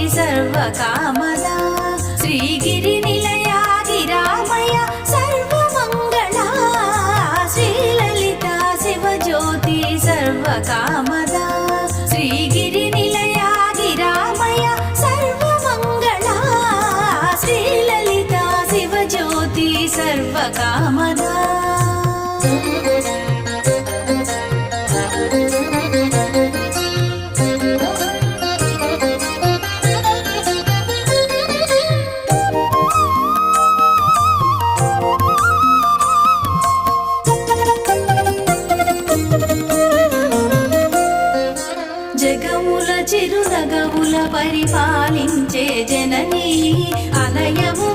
सर्वकामदा श्रीगिरि निलया गिरामय सर्वमङ्गला श्रीललिता शिवज्योति सर्वकामदा श्रीगिरि निलया गिरामय सर्वमङ्गला श्रीललिता शिवज्योति सर्वकामदा జగముల చిరునగముల పరిపాలించే జననీ అలయము